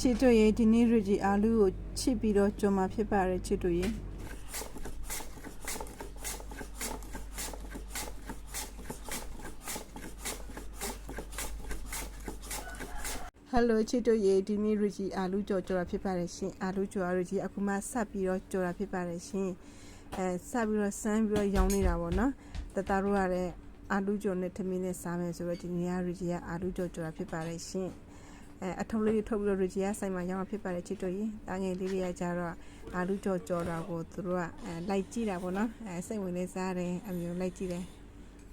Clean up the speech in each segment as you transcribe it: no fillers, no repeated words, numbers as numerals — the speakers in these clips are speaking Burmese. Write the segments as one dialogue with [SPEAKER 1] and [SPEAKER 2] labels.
[SPEAKER 1] ချစ်တို့ရဲ့ဒီနေ့ရကြီးအာလူကိုချစ်ပြီးတော့ကြော်မှာဖြစ်ပါတယ်ချစ်တို့ရဲ့ဟယ်လိုချစ်တို့ရဲ့ဒီနေ့ရကြီးအာလူကြော်တာဖြစ်ပါတယ်ရှင်အာလူကြော်ရကြီးအခုမှဆက်ပြီးတော့ကြော်တာဖြစ်ပါတယ်ရှင်ဆက်ပြီးတော့စမ်းပြီးတော့ရောင်းနေတာပေါ့နော်တတတို့ရတဲ့အာလူကြော်နဲ့ထမင်းနဲ့စားမယ်ဆိုတော့ဒီနေ့ရကြီးကအာလူကြော်တာဖြစ်ပါတယ်ရှင်အထုံးလေးထုတ်ပြီးတော့ရကြီးကဆိုင်မှာရောင်းဖြစ်ပါတယ်ချစ်တို့ရင်တာငယ်လေးတွေကကြတော့အာလူကြော်တာကိုသူတို့ကလိုက်ကြည့်တာပေါ့နော်စိတ်ဝင်လေးစားတယ်အမျိုးလိုက်ကြည့်တယ်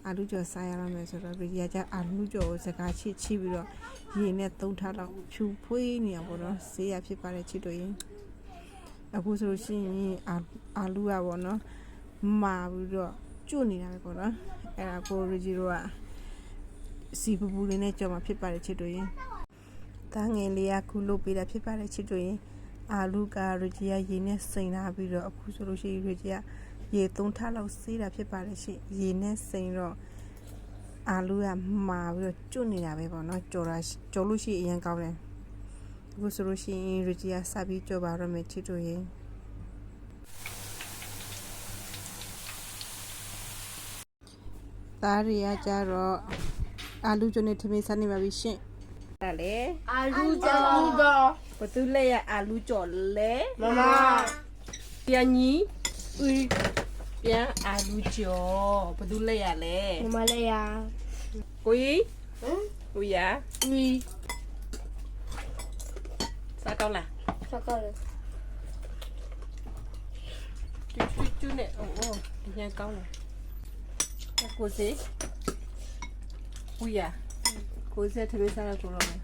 [SPEAKER 1] အာလူကြော်စားရအောင်မယ်ဆိုတော့ရကြီးကကြအာလူကြော်ကိုစကားချစ်ပြီးတော့ရေနဲ့သုံးထားတော့ဖြူဖွေးနေရပေါ့နော်ဆေးရဖြစ်ပါတယ်ချစ်တို့ရင်အခုဆိုလို့ရှိရင်အာလူကပေါ့နော်မာပြီးတော့ကျွတ်နေတာပဲပေါ့နော်အဲ့ဒါကိုရကြီးတို့ကစီပူပူလေးနဲ့ကြော်မှာဖြစ်ပါတယ်ချစ်တို့ရင်တာငယ်လေးကခုလုပ်ပေးတာဖြစ်ပါတယ်ချစ်တို့ရင်အာလူကရကြီးကရေနဲ့စိန်လာပြီးတော့အခုဆိုလို့ရှိရင်ရကြီးကရေသုံးထားလောက်ဆေးတာဖြစ်ပါတယ်ရှင်ရေနဲ့စိန်တော့အာလူကမာပြီးတော့ကျွတ်နေတာပဲပေါ့နော်ကြော်လို့ရှိရင်အရင်ကောင်းတယ်အခုဆိုလို့ရှိရင်ရကြီးကစပြီးကြော်ပါတော့မယ်ချစ်တို့ရင်သားရီကကြတော့အာလူကျွတ်နဲ့ထမင်းစားနေပါပြီရှင်ဒါလေ
[SPEAKER 2] အာလူကြော်
[SPEAKER 1] ဘသူလဲရအာလူကြော်လဲ
[SPEAKER 2] မမ
[SPEAKER 1] ပြန်ကြီးဦးပြန်အာလူကြော်ဘသူလဲရလဲ
[SPEAKER 2] မမလေးရ
[SPEAKER 1] ကိုကြီးဦးရ
[SPEAKER 2] ဝီ
[SPEAKER 1] စားကောင်းလား
[SPEAKER 2] စကားလေ
[SPEAKER 1] ကျူးနဲ့အိုးဒီညကောင်းလားကိုစီဦးရကိုစီထမင်းစားတော့ကိုတော့မယ်